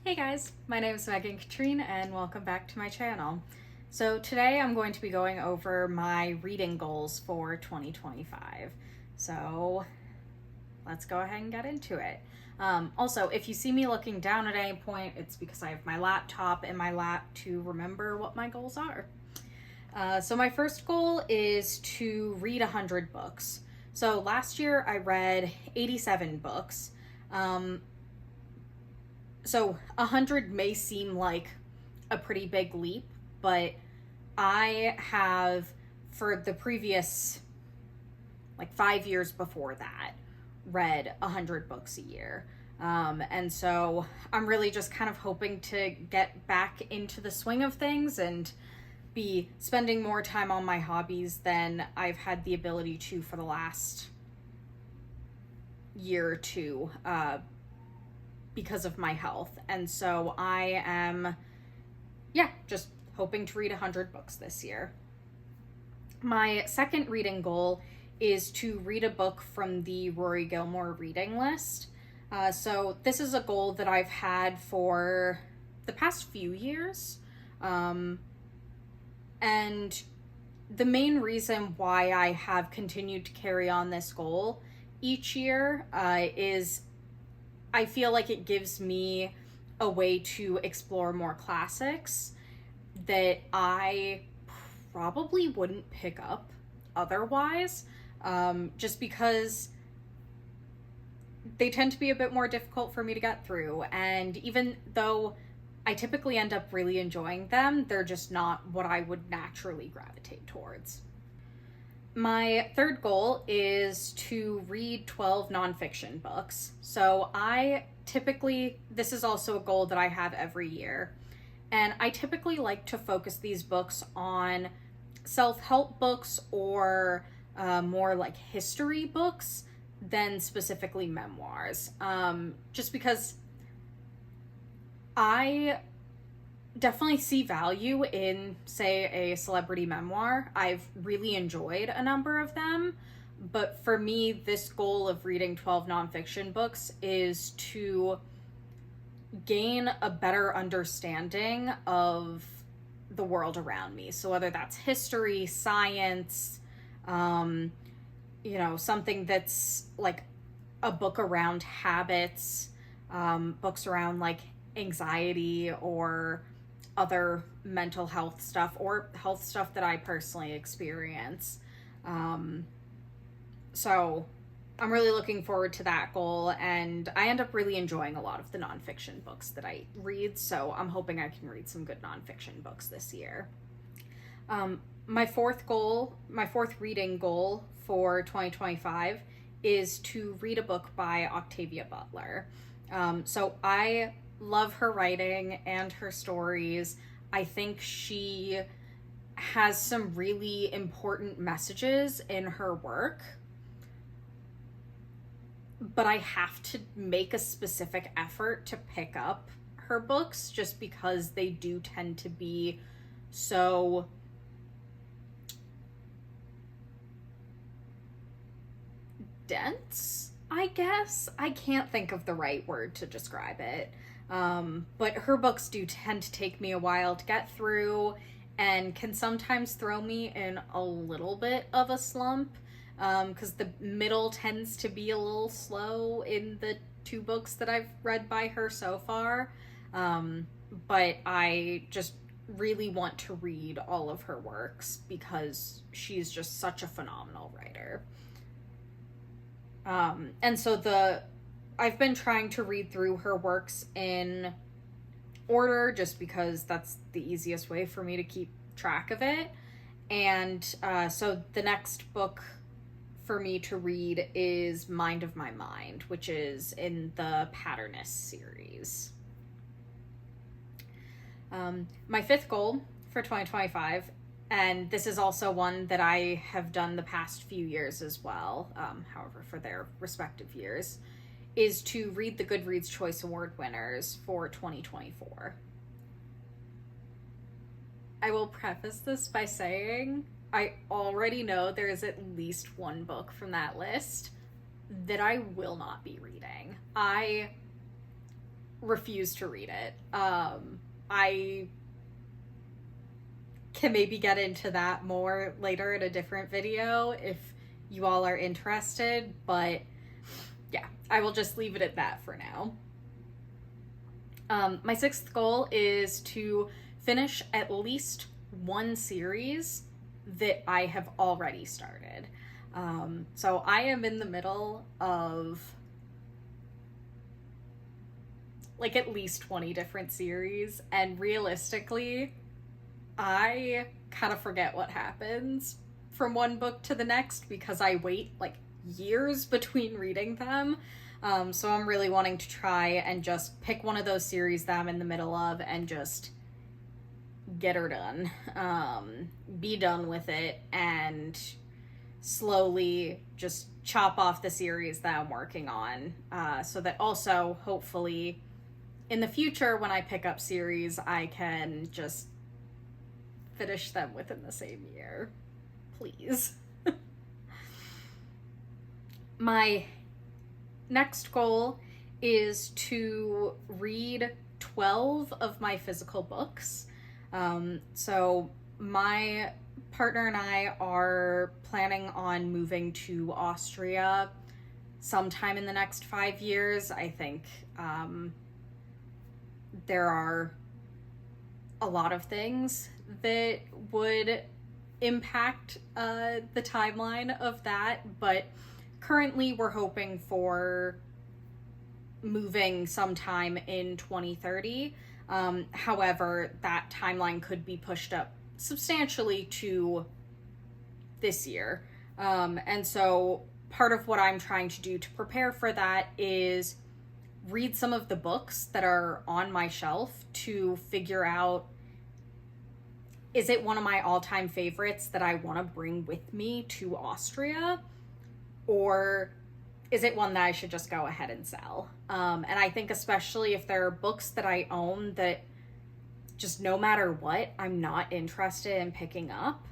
Hey guys, my name is Megan Caitrin and welcome back to my channel. So today I'm going to be going over my reading goals for 2025. So let's go ahead and get into it. Also, if you see me looking down at any point, it's because I have my laptop in my lap to remember what my goals are. So my first goal is to read 100 books. So last year I read 87 books. So 100 may seem like a pretty big leap, but I have, for the previous, 5 years before that, read 100 books a year. And so I'm really just kind of hoping to get back into the swing of things and be spending more time on my hobbies than I've had the ability to for the last year or two, because of my health. And so I am, just hoping to read 100 books this year. My second reading goal is to read a book from the Rory Gilmore reading list. So this is a goal that I've had for the past few years. And the main reason why I have continued to carry on this goal each year is I feel like it gives me a way to explore more classics that I probably wouldn't pick up otherwise, just because they tend to be a bit more difficult for me to get through. And even though I typically end up really enjoying them, they're just not what I would naturally gravitate towards. My third goal is to read 12 nonfiction books. So this is also a goal that I have every year. And I typically like to focus these books on self-help books or more like history books than specifically memoirs. Just because I definitely see value in, say, a celebrity memoir. I've really enjoyed a number of them, but for me, this goal of reading 12 nonfiction books is to gain a better understanding of the world around me. So whether that's history, science, something that's like a book around habits, books around like anxiety or other mental health stuff or health stuff that I personally experience. So I'm really looking forward to that goal, and I end up really enjoying a lot of the nonfiction books that I read, so I'm hoping I can read some good nonfiction books this year. My fourth reading goal for 2025 is to read a book by Octavia Butler. So I love her writing and her stories. I think she has some really important messages in her work, but I have to make a specific effort to pick up her books just because they do tend to be so dense, I guess. I can't think of the right word to describe it. But her books do tend to take me a while to get through and can sometimes throw me in a little bit of a slump, because the middle tends to be a little slow in the 2 books that I've read by her so far. But I just really want to read all of her works because she's just such a phenomenal writer. And so I've been trying to read through her works in order just because that's the easiest way for me to keep track of it. And so the next book for me to read is Mind of My Mind, which is in the Patternist series. My fifth goal for 2025, and this is also one that I have done the past few years as well, however, for their respective years, is to read the Goodreads Choice Award winners for 2024. I will preface this by saying I already know there is at least one book from that list that I will not be reading. I refuse to read it. I can maybe get into that more later in a different video if you all are interested, but yeah, I will just leave it at that for now. My sixth goal is to finish at least one series that I have already started. So I am in the middle of like at least 20 different series, and realistically, I kind of forget what happens from one book to the next because I wait like years between reading them. So I'm really wanting to try and just pick one of those series that I'm in the middle of and just get her done. Be done with it and slowly just chop off the series that I'm working on. So that also, hopefully, in the future when I pick up series, I can just finish them within the same year. Please. My next goal is to read 12 of my physical books. So my partner and I are planning on moving to Austria sometime in the next 5 years. I think there are a lot of things that would impact the timeline of that, but currently we're hoping for moving sometime in 2030. However, that timeline could be pushed up substantially to this year. And so part of what I'm trying to do to prepare for that is read some of the books that are on my shelf to figure out, is it one of my all-time favorites that I want to bring with me to Austria? Or is it one that I should just go ahead and sell? And I think especially if there are books that I own that just no matter what, I'm not interested in picking up,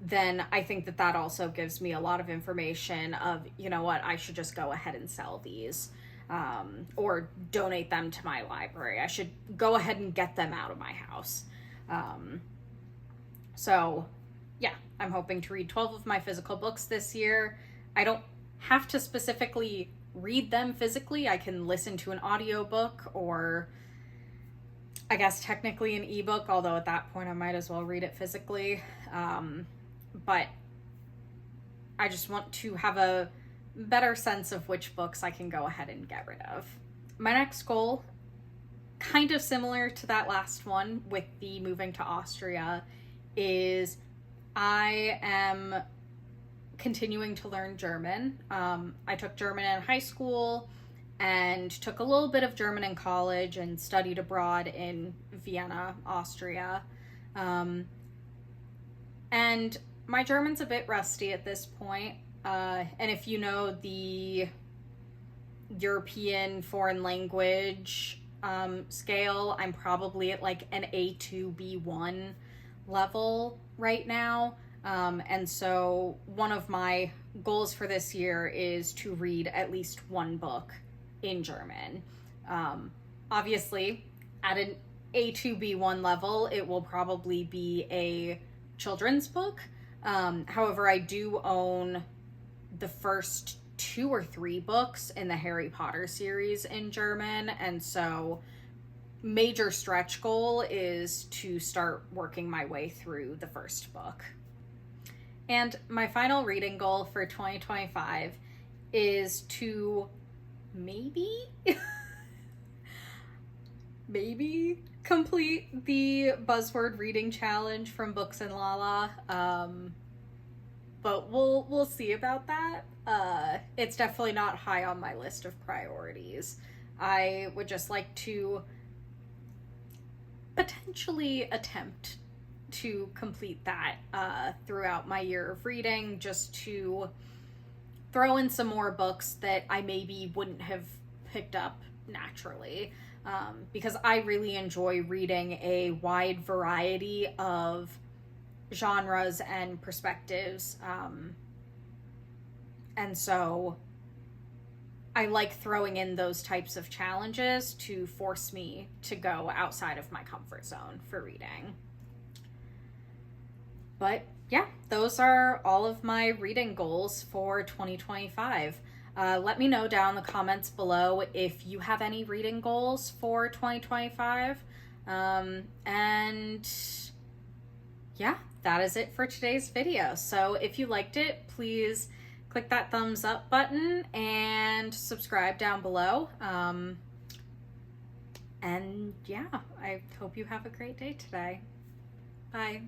then I think that that also gives me a lot of information of, you know what, I should just go ahead and sell these. Or donate them to my library. I should go ahead and get them out of my house. So yeah, I'm hoping to read 12 of my physical books this year. I don't have to specifically read them physically. I can listen to an audiobook or I guess technically an ebook, although at that point I might as well read it physically. But I just want to have a better sense of which books I can go ahead and get rid of. My next goal, kind of similar to that last one with the moving to Austria, is I am continuing to learn German. I took German in high school and took a little bit of German in college and studied abroad in Vienna, Austria. And my German's a bit rusty at this point. And if you know the European foreign language scale, I'm probably at like an A2, B1 level right now. And so one of my goals for this year is to read at least one book in German. Obviously, at an A2, B1 level, it will probably be a children's book. However, I do own the first 2 or 3 books in the Harry Potter series in German, and so major stretch goal is to start working my way through the first book. And my final reading goal for 2025 is to maybe complete the buzzword reading challenge from Books and Lala. But we'll see about that. It's definitely not high on my list of priorities. I would just like to potentially attempt to complete that throughout my year of reading, just to throw in some more books that I maybe wouldn't have picked up naturally. Because I really enjoy reading a wide variety of genres and perspectives, and so I like throwing in those types of challenges to force me to go outside of my comfort zone for reading. But yeah, those are all of my reading goals for 2025. Let me know down in the comments below if you have any reading goals for 2025. And yeah, that is it for today's video. So if you liked it, please click that thumbs up button and subscribe down below. And yeah, I hope you have a great day today. Bye.